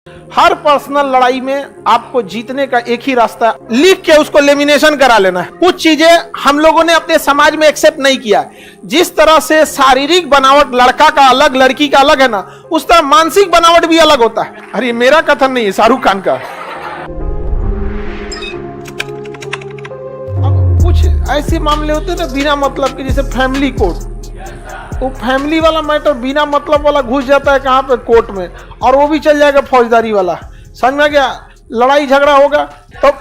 हर personal लड़ाई में आपको जीतने का एक ही रास्ता है, लिख के उसको लेमिनेशन करा लेना है। कुछ चीजें हम लोगों ने अपने समाज में एक्सेप्ट नहीं किया। जिस तरह से शारीरिक बनावट लड़का का अलग लड़की का अलग है ना, उस तरह मानसिक बनावट भी अलग होता है। अरे मेरा कथन नहीं है, शाहरुख खान का। अब कुछ ऐसे मामले होते हैं ना बिना मतलब के, जैसे फैमिली कोर्ट। वो फैमिली वाला मैटर बिना मतलब वाला घुस जाता है कहाँ पे, कोर्ट में, और वो भी चल जाएगा फौजदारी वाला। समझ में गया? लड़ाई झगड़ा होगा तो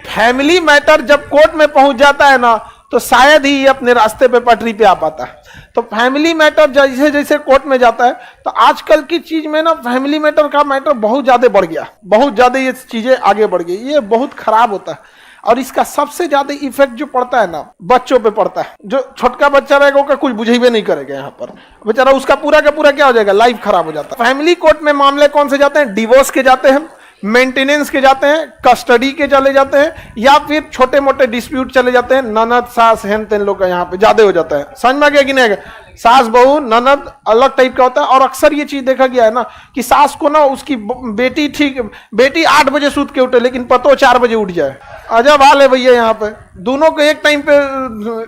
फैमिली मैटर जब कोर्ट में पहुंच जाता है ना, तो शायद ही अपने रास्ते पे पटरी पे आ पाता है। तो फैमिली मैटर जैसे जैसे कोर्ट में जाता है, तो आजकल की चीज में ना फैमिली मैटर का मैटर बहुत ज्यादा बढ़ गया, बहुत ज्यादा ये चीजें आगे बढ़ गई। ये बहुत खराब होता है, और इसका सबसे ज्यादा इफेक्ट जो पड़ता है ना, बच्चों पे पड़ता है। जो छोटका बच्चा रहेगा उसका कुछ बुझेबे नहीं करेगा यहाँ पर, बेचारा उसका पूरा का पूरा क्या हो जाएगा, लाइफ खराब हो जाता है। फैमिली कोर्ट में मामले कौन से जाते हैं? डिवोर्स के जाते हैं, मेंटेनेंस के जाते हैं, कस्टडी के चले जाते हैं, या फिर छोटे मोटे डिस्प्यूट चले जाते हैं। ननद सास हेन तेन लोग का यहाँ पे ज्यादा हो जाता है। समझ में गया कि नहीं? सास बहू ननद अलग टाइप का होता है। और अक्सर ये चीज देखा गया है ना कि सास को ना उसकी बेटी 8 बजे सूत के उठे, लेकिन पतो 4 बजे उठ जाए। अजब हाल है भैया यहाँ पे। दोनों को एक टाइम पे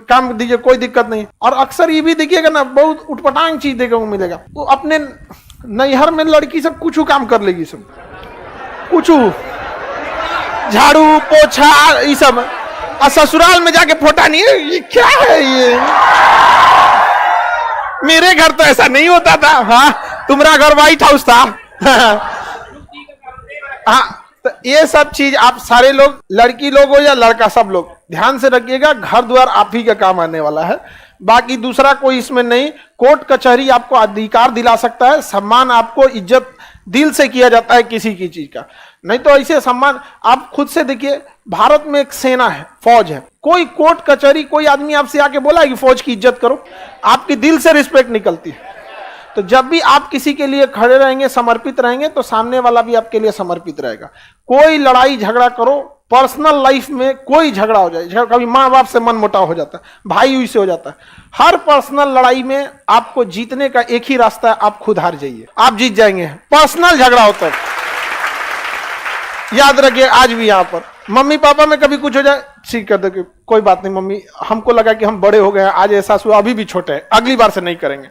काम दीजिए, कोई दिक्कत नहीं। और अक्सर ये भी देखिएगा ना, बहुत उठपटांग चीज देखने को मिलेगा। वो अपने नैहर में लड़की सब कुछ काम कर लेगी, सब कुछ झाड़ू पोछा ये सब, और ससुराल में जाके फोटा नहीं है। ये क्या है ये? मेरे घर तो ऐसा नहीं होता था। हाँ, तुम्हारा घर व्हाइट हाउस था। हाँ, तो ये सब चीज आप सारे लोग, लड़की लोग हो या लड़का, सब लोग ध्यान से रखिएगा। घर द्वार आप ही का काम आने वाला है, बाकी दूसरा कोई इसमें नहीं। कोर्ट कचहरी आपको अधिकार दिला सकता है, सम्मान आपको इज्जत दिल से किया जाता है किसी की चीज का, नहीं तो ऐसे सम्मान आप खुद से देखिए। भारत में एक सेना है, फौज है। कोई कोर्ट कचहरी कोई आदमी आपसे आके बोला है कि फौज की इज्जत करो? आपकी दिल से रिस्पेक्ट निकलती है। तो जब भी आप किसी के लिए खड़े रहेंगे, समर्पित रहेंगे, तो सामने वाला भी आपके लिए समर्पित रहेगा। कोई लड़ाई झगड़ा करो, पर्सनल लाइफ में कोई झगड़ा हो जाए, कभी माँ बाप से मन मुटाव हो जाता है, भाई हुई से हो जाता है, हर पर्सनल लड़ाई में आपको जीतने का एक ही रास्ता है, आप खुद हार जाइए, आप जीत जाएंगे। पर्सनल झगड़ा होता है, याद रखिए। आज भी यहाँ पर मम्मी पापा में कभी कुछ हो जाए, ठीक कर दे, कोई बात नहीं मम्मी, हमको लगा कि हम बड़े हो गए हैं, आज एहसास हुआ, अभी भी छोटे हैं, अगली बार से नहीं करेंगे।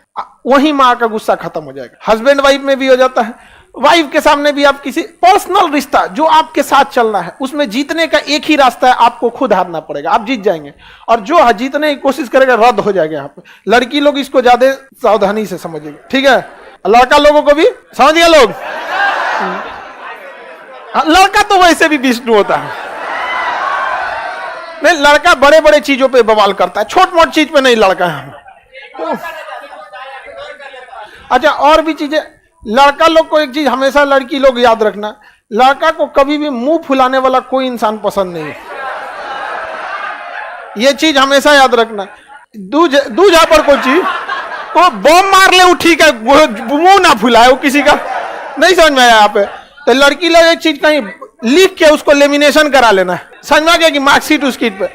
वही माँ का गुस्सा खत्म हो जाएगा। हस्बैंड वाइफ में भी हो जाता है, वाइफ के सामने भी। आप किसी पर्सनल रिश्ता जो आपके साथ चलना है, उसमें जीतने का एक ही रास्ता है, आपको खुद हारना पड़ेगा, आप जीत जाएंगे। और जो जीतने की कोशिश करेगा, रद्द हो जाएगा। यहाँ पे लड़की लोग इसको ज्यादा सावधानी से समझिएगा, ठीक है? लड़का लोगों को भी समझिए लोग। लड़का तो वैसे भी विष्णु होता है, नहीं, लड़का बड़े बड़े चीजों पे बवाल करता है, छोट मोट चीज पे नहीं लड़का है। अच्छा, और भी चीजें। लड़का लोग को एक चीज हमेशा लड़की लोग याद रखना, लड़का को कभी भी मुंह फुलाने वाला कोई इंसान पसंद नहीं है। ये चीज हमेशा याद रखना। दूजा पर कोई चीज वो बम मार ले, वो ठीक है, मुंह ना फुलाए, वो किसी का नहीं समझ में आया यहाँ पे। तो लड़की लोग एक चीज कहीं लिख के उसको लेमिनेशन करा लेना है, समझ में गया कि मार्कशीट उसकी पे।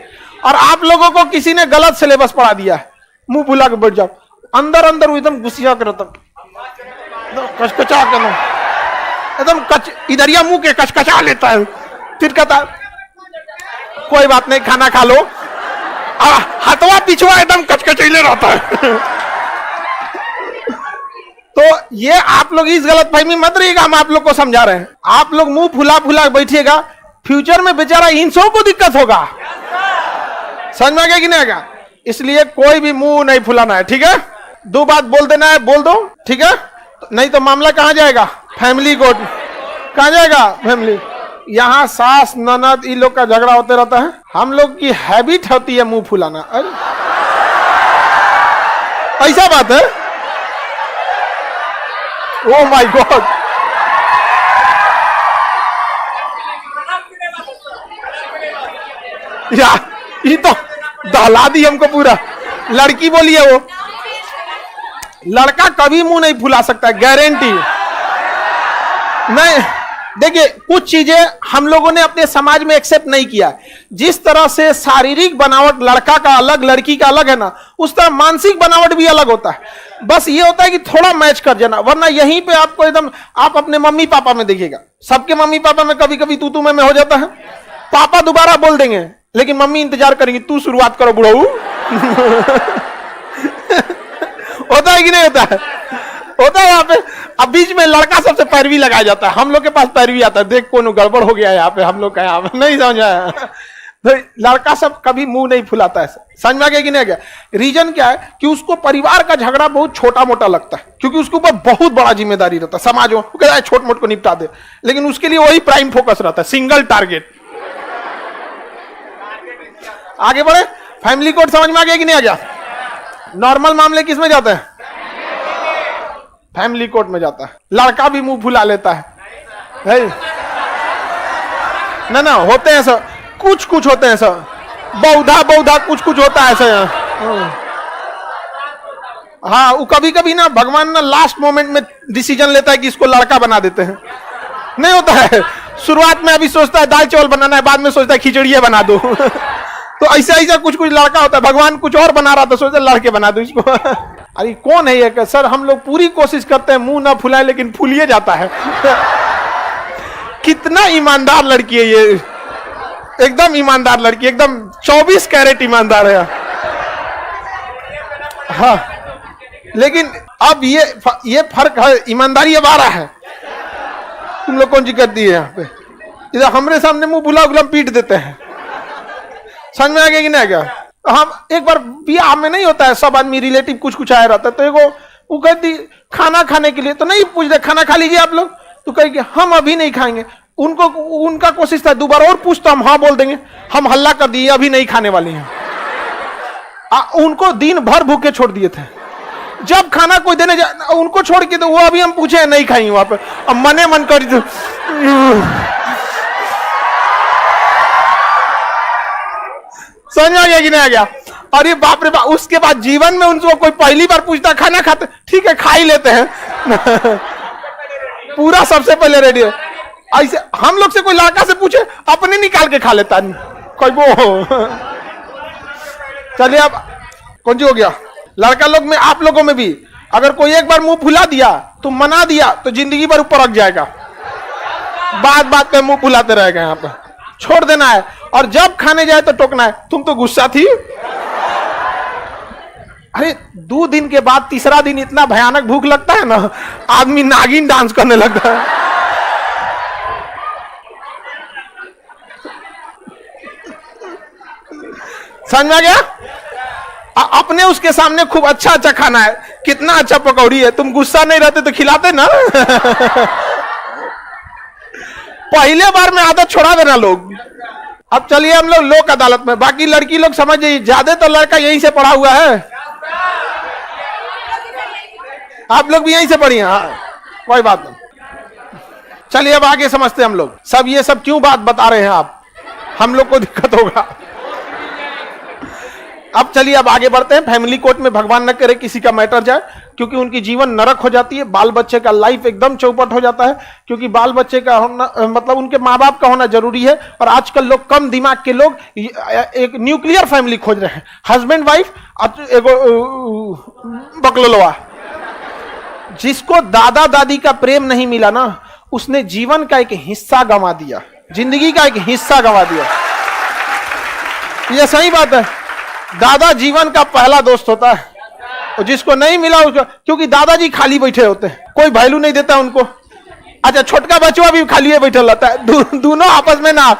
और आप लोगों को किसी ने गलत सिलेबस पढ़ा दिया है, मुंह फुला के बैठ जाओ, अंदर अंदर वो एकदम गुस्सा करता, कचकचा कर एकदम इधरिया मुंह के कचकचा लेता है, फिर कहता कोई बात नहीं, खाना खा लो, हथवा पिछवा एकदम कचकचैले रहता है। तो ये आप लोग इस गलत फहमी मत रहिएगा, हम आप लोग को समझा रहे हैं। आप लोग मुंह फुला फुला बैठिएगा, फ्यूचर में बेचारा इन सब को दिक्कत होगा, समझ में गया कि नहीं आएगा? इसलिए कोई भी मुंह नहीं फुलाना है, ठीक है? 2 बात बोल देना है, बोल दो, ठीक है? नहीं तो मामला कहां जाएगा? Family court. कहां जाएगा? फैमिली। यहाँ सास ननद इन लोग का झगड़ा होते रहता है। हम लोग की हैबिट होती है मुंह फुलाना। अरे ऐसा बात है? ओ माय गॉड, ये तो दहला दी हमको पूरा। लड़की बोली है, वो लड़का कभी मुंह नहीं फुला सकता, गारंटी नहीं। देखिए कुछ चीजें हम लोगों ने अपने समाज में एक्सेप्ट नहीं किया। जिस तरह से शारीरिक बनावट लड़का का अलग लड़की का अलग है ना, उस तरह मानसिक बनावट भी अलग होता है। बस ये होता है कि थोड़ा मैच कर जाना, वरना यहीं पे आपको एकदम, आप अपने मम्मी पापा में देखिएगा, सबके मम्मी पापा में कभी कभी तू में हो जाता है। पापा दोबारा बोल देंगे लेकिन मम्मी इंतजार करेंगी, तू शुरुआत करो बुढ़ऊ। होता है कि नहीं होता है? होता है यहाँ पे। अब बीच में लड़का सबसे पैरवी लगाया जाता है, हम लोग के पास पैरवी आता है, देख कौन गड़बड़ हो गया यहाँ पे, हम लोग का यहाँ पे नहीं समझ आया। तो लड़का सब कभी मुंह नहीं फुलाता है, समझ में आ गया कि नहीं गया? रीजन क्या है कि उसको परिवार का झगड़ा बहुत छोटा मोटा लगता है, क्योंकि उसके ऊपर बहुत बड़ा जिम्मेदारी रहता है समाज में, छोट मोट को निपटा दे, लेकिन उसके लिए वही प्राइम फोकस रहता है, सिंगल टारगेट। आगे बढ़े, फैमिली कोड समझ में आ गया कि नहीं आ गया? नॉर्मल मामले किस में जाते हैं? फैमिली कोर्ट में जाता है। लड़का भी मुंह फुला लेता है ना ना, होते हैं सर, कुछ कुछ होते हैं सर, बहुधा बहुधा कुछ कुछ होता है सर। हाँ, वो कभी कभी ना भगवान ना लास्ट मोमेंट में डिसीजन लेता है कि इसको लड़का बना देते हैं। नहीं होता है, शुरुआत में अभी सोचता है दाल चावल बनाना है, बाद में सोचता है खिचड़िया बना दो। तो ऐसा ऐसा कुछ कुछ लड़का होता है, भगवान कुछ और बना रहा था, सोचता लड़के बना दो इसको। अरे कौन है ये? सर हम लोग पूरी कोशिश करते हैं मुंह ना फुलाए, लेकिन फुलिए जाता है। कितना ईमानदार लड़की है ये, एकदम ईमानदार लड़की, एकदम 24 कैरेट ईमानदार है। हाँ, लेकिन अब ये फर्क है, ईमानदारी अब आ रहा है। तुम लोग कौन सी करती है यहाँ पे? इधर हमारे सामने मुंह बुला बुला पीट देते हैं, समझ में आ गया कि नहीं आ गया? हम एक बार ब्याह में नहीं होता है, सब आदमी रिलेटिव कुछ कुछ आया रहता है, तो एगो वो कहती खाना खाने के लिए, तो नहीं पूछ रहे खाना खा लीजिए आप लोग, तो कहेगी हम अभी नहीं खाएंगे। उनको उनका कोशिश था दोबारा और पूछता, हम हाँ बोल देंगे, हम हल्ला कर दिए अभी नहीं खाने वाली हैं। उनको दिन भर भूखे छोड़ दिए थे, जब खाना कोई देने जा उनको छोड़ के, तो वो अभी हम पूछे नहीं खाएंगे वहां पे, अब मने मन कर समझ में आ गया कि नहीं आ गया? अरे बाप रे बाप, उसके बाद जीवन में उनको कोई पहली बार पूछता खाना खाते, ठीक है खा ही लेते हैं। पूरा सबसे पहले रेडी है। ऐसे हम लोग से कोई लड़का से पूछे, अपने निकाल के खा लेता कोई वो। चलिए अब कौन सी हो गया? लड़का लोग में, आप लोगों में भी अगर कोई एक बार मुंह फुला दिया तो मना दिया तो जिंदगी भर ऊपर रख जाएगा, बात बात पे मुंह फुलाते रहेगा, यहाँ पे छोड़ देना है। और जब खाने जाए तो टोकना है, तुम तो गुस्सा थी। अरे 2 दिन के बाद तीसरा दिन इतना भयानक भूख लगता है ना, आदमी नागिन डांस करने लगता है। समझ में आ गया? अपने उसके सामने खूब अच्छा अच्छा खाना है, कितना अच्छा पकौड़ी है, तुम गुस्सा नहीं रहते तो खिलाते ना। पहले बार में आदत छोड़ा देना लोग। अब चलिए हम लोग लोक अदालत में, बाकी लड़की लोग समझ जाइए, ज्यादा तो लड़का यहीं से पढ़ा हुआ है, आप लोग भी यहीं से पढ़िए। हाँ कोई बात नहीं, चलिए अब आगे समझते हैं हम लोग। सब ये सब क्यों बात बता रहे हैं आप, हम लोग को दिक्कत होगा। अब चलिए अब आगे बढ़ते हैं। फैमिली कोर्ट में भगवान न करे किसी का मैटर जाए, क्योंकि उनकी जीवन नरक हो जाती है, बाल बच्चे का लाइफ एकदम चौपट हो जाता है, क्योंकि बाल बच्चे का होना मतलब उनके माँ बाप का होना जरूरी है। और आजकल लोग, कम दिमाग के लोग, एक न्यूक्लियर फैमिली खोज रहे हैं, हस्बैंड वाइफ बकलोलवा। जिसको दादा दादी का प्रेम नहीं मिला ना, उसने जीवन का एक हिस्सा गंवा दिया, जिंदगी का एक हिस्सा गंवा दिया। यह सही बात है। दादा जीवन का पहला दोस्त होता है, और जिसको नहीं मिला उसको, क्योंकि दादाजी खाली बैठे होते हैं, कोई वैल्यू नहीं देता उनको। अच्छा, छोटका बच्चा भी खाली बैठा रहता है, दोनों आपस में ना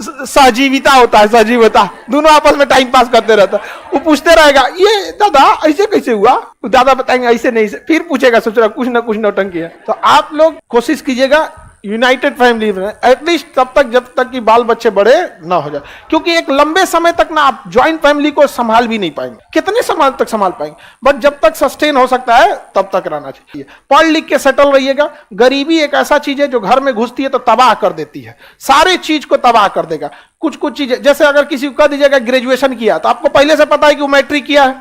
सहजीविता होता है, सहजीवता, दोनों आपस में टाइम पास करते रहता है। वो पूछते रहेगा, ये दादा ऐसे कैसे हुआ, दादा बताएंगे ऐसे नहीं, फिर पूछेगा, सोच रहा कुछ ना कुछ नौटंकी है। तो आप लोग कोशिश कीजिएगा यूनाइटेड फैमिली में, एटलीस्ट तब तक जब तक कि बाल बच्चे बड़े ना हो जाए, क्योंकि एक लंबे समय तक ना आप ज्वाइंट फैमिली को संभाल भी नहीं पाएंगे। कितने समय तक संभाल पाएंगे? बट जब तक सस्टेन हो सकता है तब तक रहना चाहिए। पढ़ लिख के सेटल रहिएगा। गरीबी एक ऐसा चीज है जो घर में घुसती है तो तबाह कर देती है, सारे चीज को तबाह कर देगा। कुछ कुछ चीजें, जैसे अगर किसी को कह दीजिएगा ग्रेजुएशन किया, तो आपको पहले से पता है कि वो मैट्रिक किया है,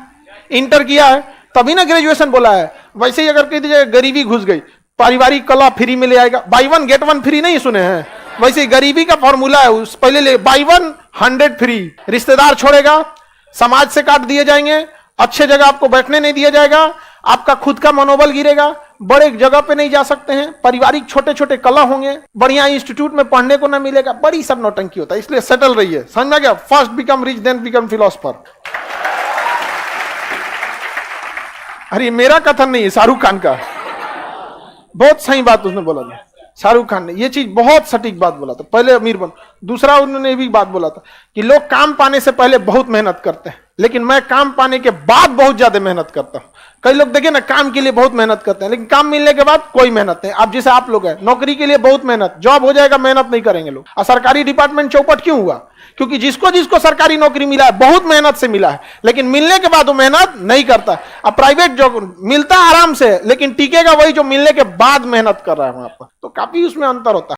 इंटर किया है, तभी ना ग्रेजुएशन बोला है। वैसे ही अगर कह दीजिएगा गरीबी घुस गई, पारिवारिक कला फ्री में ले आएगा, by one get one free नहीं सुने हैं, वैसे गरीबी का फॉर्मूला है, उस पहले ले बाई वन 100 फ्री। रिश्तेदार छोड़ेगा, समाज से काट दिए जाएंगे, अच्छे जगह आपको बैठने नहीं दिया जाएगा, आपका खुद का मनोबल गिरेगा, बड़े जगह पे नहीं जा सकते हैं, पारिवारिक छोटे छोटे कला होंगे, बढ़िया इंस्टीट्यूट में पढ़ने को ना मिलेगा, बड़ी सब नौटंकी होता है। इसलिए सेटल रहिए, समझ में गया? First become rich then become philosopher. अरे मेरा कथन नहीं है, शाहरुख खान का। बहुत सही बात उसने बोला था, शाहरुख खान ने ये चीज बहुत सटीक बात बोला था। पहले अमीर बन, दूसरा उन्होंने भी बात बोला था कि लोग काम पाने से पहले बहुत मेहनत करते हैं, लेकिन मैं काम पाने के बाद बहुत ज्यादा मेहनत करता हूं। कई लोग देखे ना, काम के लिए बहुत मेहनत करते हैं, लेकिन काम मिलने के बाद कोई मेहनत नहीं। अब जैसे आप लोग हैं, नौकरी के लिए बहुत मेहनत, जॉब हो जाएगा, मेहनत नहीं करेंगे लोग। और सरकारी डिपार्टमेंट चौपट क्यों हुआ? क्योंकि जिसको जिसको सरकारी नौकरी मिला है बहुत मेहनत से मिला है, लेकिन मिलने के बाद वो मेहनत नहीं करता। अब प्राइवेट जॉब मिलता आराम से, लेकिन टिकेगा वही जो मिलने के बाद मेहनत कर रहा है वहां पर। तो काफी उसमें अंतर होता है।